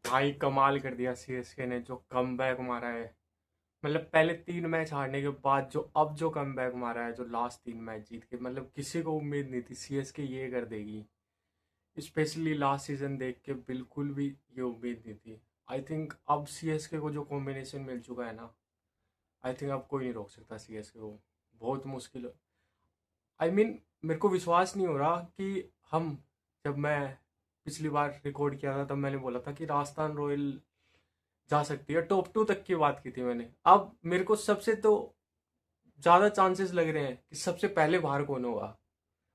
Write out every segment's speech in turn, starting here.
भाई कमाल कर दिया सीएसके ने जो कमबैक मारा है। मतलब पहले 3 मैच हारने के बाद जो अब जो कमबैक मारा है, जो लास्ट 3 मैच जीत के, मतलब किसी को उम्मीद नहीं थी सीएसके ये कर देगी। स्पेशली लास्ट सीजन देख के बिल्कुल भी ये उम्मीद नहीं थी। आई थिंक अब सीएसके को जो कॉम्बिनेशन मिल चुका है ना, आई थिंक अब कोई नहीं रोक सकता सीएसके को। बहुत मुश्किल। आई मीन मेरे को विश्वास नहीं हो रहा कि हम, जब मैं पिछली बार रिकॉर्ड किया था तब मैंने बोला था कि राजस्थान रॉयल जा सकती है, टॉप 2 तक की बात की थी मैंने। अब मेरे को सबसे तो ज़्यादा चांसेस लग रहे हैं कि सबसे पहले बाहर कौन होगा,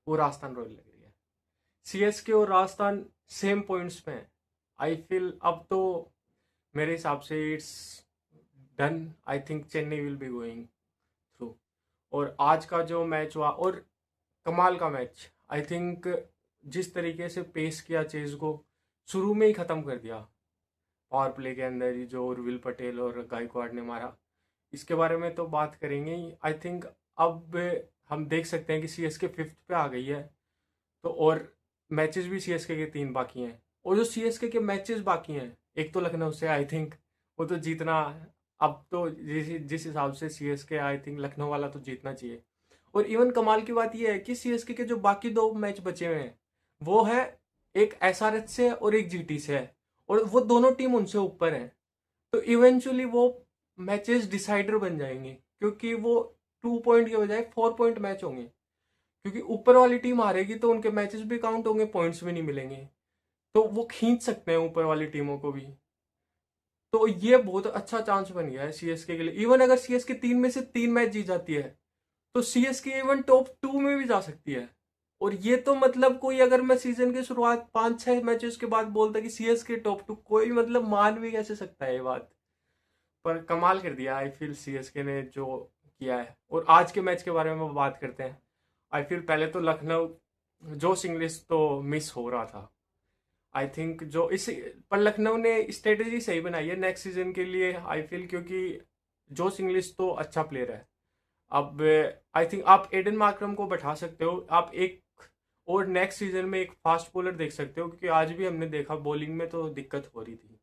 वो राजस्थान रॉयल लग रही है। सीएसके और राजस्थान सेम पॉइंट्स पे हैं। आई फील अब तो मेरे हिसाब से it's done. I think Chennai will be going through. और आज का जो मैच हुआ, और कमाल का मैच। आई थिंक जिस तरीके से पेस किया चेज को, शुरू में ही ख़त्म कर दिया। पावर प्ले के अंदर ही जो उर्विल पटेल और गायकवाड़ ने मारा, इसके बारे में तो बात करेंगे ही। आई थिंक अब हम देख सकते हैं कि सीएसके 5th पे आ गई है। तो और मैचेस भी सीएसके के 3 बाकी हैं। और जो सीएसके के मैचेस बाकी हैं, एक तो लखनऊ से, आई थिंक वो तो जीतना। अब तो जिस हिसाब से सीएसके, आई थिंक लखनऊ वाला तो जीतना चाहिए। और इवन कमाल की बात यह है कि सीएसके के जो बाकी 2 मैच बचे हुए हैं, वो है एक एसआरएच से और एक जीटी से है। और वो दोनों टीम उनसे ऊपर है। तो इवेंचुअली वो मैचेस डिसाइडर बन जाएंगे, क्योंकि वो 2 पॉइंट के बजाय 4 पॉइंट मैच होंगे। क्योंकि ऊपर वाली टीम हारेगी तो उनके मैचेस भी काउंट होंगे, पॉइंट्स भी नहीं मिलेंगे। तो वो खींच सकते हैं ऊपर वाली टीमों को भी। तो ये बहुत अच्छा चांस बन गया है सीएसके के लिए। इवन अगर सीएसके 3 में से 3 मैच जीत जाती है, तो सीएसके इवन टॉप 2 में भी जा सकती है। और ये तो मतलब कोई, अगर मैं सीजन की शुरुआत 5-6 मैचेस के बाद बोलता कि सीएसके टॉप 2, कोई मतलब मान भी कैसे सकता है ये बात। पर कमाल कर दिया आई फील सीएसके ने जो किया है। और आज के मैच के बारे में बात करते हैं। आई फील पहले तो लखनऊ, जोश इंग्लिश तो मिस हो रहा था। आई थिंक जो इस, पर लखनऊ ने स्ट्रेटेजी सही बनाई है नेक्स्ट सीजन के लिए, आई फील। क्योंकि जोश इंग्लिश तो अच्छा प्लेयर है। अब आई थिंक आप एडन मार्करम को बैठा सकते हो, आप एक और नेक्स्ट सीजन में एक फास्ट बॉलर देख सकते हो, क्योंकि आज भी हमने देखा बॉलिंग में तो दिक्कत हो रही थी।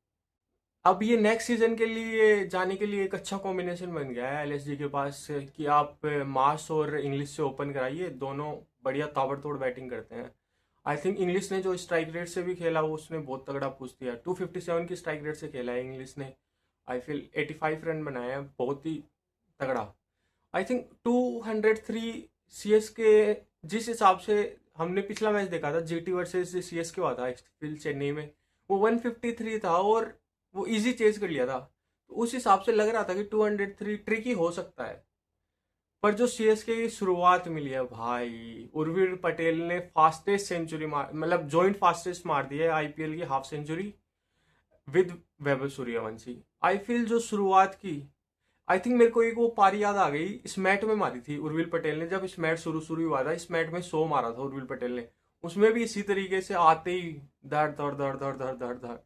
अब ये नेक्स्ट सीजन के लिए जाने के लिए एक अच्छा कॉम्बिनेशन बन गया है एलएसजी के पास, कि आप मार्स और इंग्लिश से ओपन कराइए, दोनों बढ़िया ताबड़तोड़ बैटिंग करते हैं। आई थिंक इंग्लिश ने जो स्ट्राइक रेट से भी खेला, वो उसने बहुत तगड़ा पूछ दिया। 257 की स्ट्राइक रेट से खेला है इंग्लिश ने। आई फील 85 रन बनाए हैं, बहुत ही तगड़ा। आई थिंक 203 सीएस के, जिस हिसाब से हमने पिछला मैच देखा था जीटी वर्सेस सीएस के हुआ था एक्सफील्ड चेन्नई में, वो 153 था और वो इजी चेज कर लिया था। तो उस हिसाब से लग रहा था कि 203 ट्रिकी हो सकता है। पर जो सीएसके की शुरुआत मिली है भाई, उर्विल पटेल ने फास्टेस्ट सेंचुरी मार, मतलब जॉइंट फास्टेस्ट मार दी है आईपीएल की half century with Vaibhav Sooryavanshi. I feel जो शुरुआत की, आई थिंक मेरे को एक वो पारी याद आ गई, इस मैट में मारी थी उर्विल पटेल ने। जब इस मैच शुरू शुरू हुआ था, इस मैच में 100 मारा था उर्विल पटेल ने। उसमें भी इसी तरीके से आते ही धड़ धड़ धड़ धड़ धड़ धड़ धड़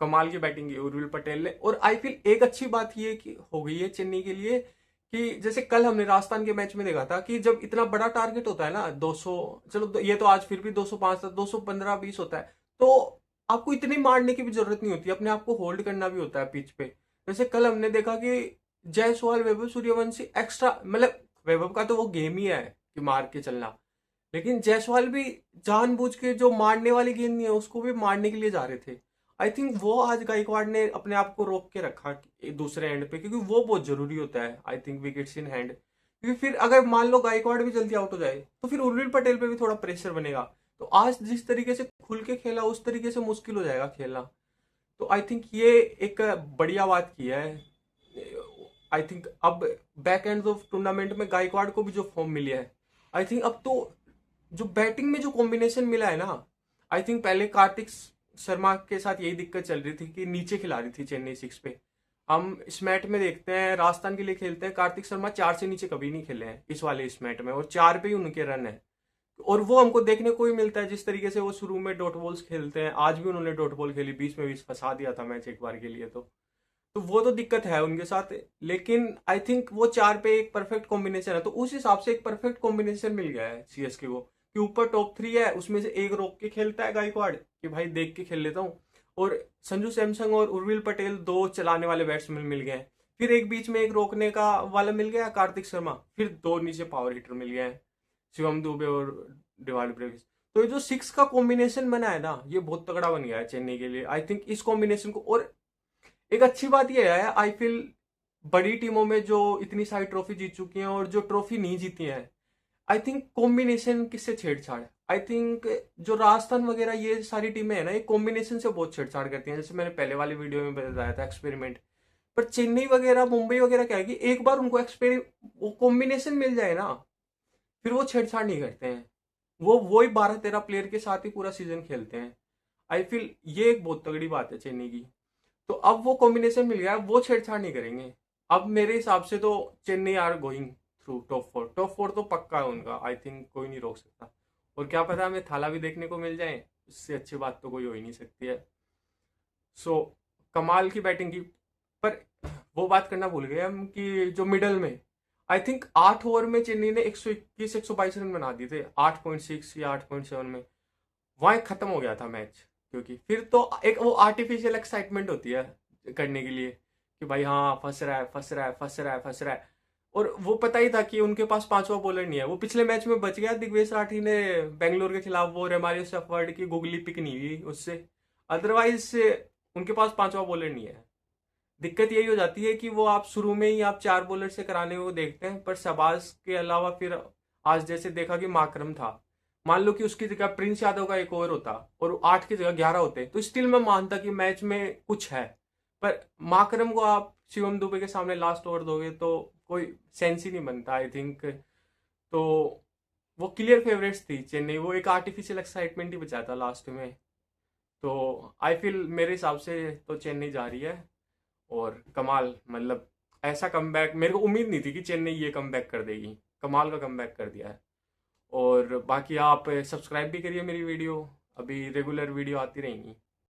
कमाल की बैटिंग की उर्विल पटेल ने। और आई फील एक अच्छी बात ये कि हो गई है चेन्नई के लिए, कि जैसे कल हमने राजस्थान के मैच में देखा था कि जब इतना बड़ा टारगेट होता है ना, 200, चलो ये तो आज फिर भी 205 था, 215-20 होता है, तो आपको इतनी मारने की भी जरूरत नहीं होती, अपने आप को होल्ड करना भी होता है पिच पे। जैसे कल हमने देखा कि जायसवाल, वैभव सूर्यवंशी एक्स्ट्रा, मतलब वैभव का तो वो गेम ही है कि मार के चलना, लेकिन जायसवाल भी जानबूझ के जो मारने वाली गेंद नहीं है उसको भी मारने के लिए जा रहे थे। आई थिंक वो आज गायकवाड़ ने अपने आप को रोक के रखा दूसरे एंड पे, क्योंकि वो बहुत जरूरी होता है I think wickets in hand. क्योंकि फिर अगर मान लो गायकवाड़ भी जल्दी आउट हो जाए, तो फिर उर्विल पटेल पे भी थोड़ा प्रेशर बनेगा। तो आज जिस तरीके से खुल के खेला, उस तरीके से मुश्किल हो जाएगा खेलना। तो आई थिंक ये एक बढ़िया बात की है। आई थिंक अब बैक एंड ऑफ टूर्नामेंट में गायकवाड़ को भी जो फॉर्म मिली है, आई थिंक अब तो जो बैटिंग में जो कॉम्बिनेशन मिला है ना, आई थिंक पहले कार्तिक शर्मा के साथ यही दिक्कत चल रही थी कि नीचे खिला रही थी चेन्नई 6 पे। हम इस मैच में देखते हैं, राजस्थान के लिए खेलते हैं, कार्तिक शर्मा 4 से नीचे कभी नहीं खेले हैं इस वाले इस मैच में, और 4 पे ही उनके रन है। और वो हमको देखने को ही मिलता है, जिस तरीके से वो शुरू में डॉट बॉल्स खेलते हैं। आज भी उन्होंने डॉट बॉल खेली, बीच में भी फंसा दिया था मैच एक बार के लिए। तो वो तो दिक्कत है उनके साथ। लेकिन आई थिंक वो 4 पे एक परफेक्ट कॉम्बिनेशन है, तो उस हिसाब से एक परफेक्ट कॉम्बिनेशन मिल गया है सीएसके को, कि ऊपर टॉप 3 है, उसमें से एक रोक के खेलता है गायकवाड़ कि भाई देख के खेल लेता हूँ, और संजू सैमसंग और उर्विल पटेल दो चलाने वाले बैट्समैन मिल गए हैं। फिर एक बीच में एक रोकने का वाला मिल गया कार्तिक शर्मा, फिर दो नीचे पावर हिटर मिल गए हैं शिवम दुबे और डिवाल ब्रेविस। तो ये जो सिक्स का कॉम्बिनेशन बना है ना, ये बहुत तगड़ा बन गया है चेन्नई के लिए। आई थिंक इस कॉम्बिनेशन को, और एक अच्छी बात यह है आई फील बड़ी टीमों में जो इतनी सारी ट्रॉफी जीत चुकी हैं और जो ट्रॉफी नहीं जीती हैं, आई थिंक कॉम्बिनेशन किससे छेड़छाड़, आई थिंक जो राजस्थान वगैरह ये सारी टीमें हैं ना, ये कॉम्बिनेशन से बहुत छेड़छाड़ करती हैं, जैसे मैंने पहले वाली वीडियो में बताया था एक्सपेरिमेंट। पर चेन्नई वगैरह मुंबई वगैरह क्या है कि एक बार उनको वो कॉम्बिनेशन मिल जाए ना, फिर वो छेड़छाड़ नहीं करते हैं। वो वही 12-13 प्लेयर के साथ ही पूरा सीजन खेलते हैं। आई फील ये एक बहुत तगड़ी बात है चेन्नई की। तो अब वो कॉम्बिनेशन मिल गया, वो छेड़छाड़ नहीं करेंगे। अब मेरे हिसाब से तो Chennai are going through top 4। Top 4 तो पक्का है उनका, आई थिंक कोई नहीं रोक सकता। और क्या पता हमें थाला भी देखने को मिल जाए, इससे अच्छी बात तो कोई हो ही नहीं सकती है। सो कमाल की बैटिंग की। पर वो बात करना भूल गए हम कि जो मिडल में, आई थिंक 8 ओवर में चेन्नई ने 121-122 रन बना दिए थे, 8.6 या 8.7 में। वहां खत्म हो गया था मैच। क्योंकि फिर तो एक वो आर्टिफिशियल एक्साइटमेंट होती है करने के लिए कि भाई हाँ फंस रहा है फंस रहा है फंस रहा है फंस रहा है। और वो पता ही था कि उनके पास पांचवा बॉलर नहीं है। वो पिछले मैच में बच गया, दिग्वेश राठी ने बेंगलोर के खिलाफ वो रेमारियो सेफर्ड की गुगली पिक नहीं हुई उससे, अदरवाइज उनके पास पांचवा बॉलर नहीं है। दिक्कत यही हो जाती है कि वो आप शुरू में ही आप 4 बॉलर से कराने को देखते हैं, पर शहबाज के अलावा फिर आज जैसे देखा कि माकरम था, मान लो कि उसकी जगह प्रिंस यादव का एक ओवर होता और 8 की जगह 11 होते, तो स्टिल मैं मानता कि मैच में कुछ है। पर माकरम को आप शिवम दुबे के सामने लास्ट ओवर दोगे तो कोई सेंस ही नहीं बनता आई थिंक। तो वो क्लियर फेवरेट्स थी चेन्नई, वो एक आर्टिफिशियल एक्साइटमेंट ही बचा था लास्ट में। तो आई फील मेरे हिसाब से तो चेन्नई जा रही है। और कमाल, मतलब ऐसा कमबैक मेरे को उम्मीद नहीं थी कि चेन्नई ये कमबैक कर देगी। कमाल का कमबैक कर दिया है। और बाकी आप सब्सक्राइब भी करिए मेरी वीडियो, अभी रेगुलर वीडियो आती रहेंगी।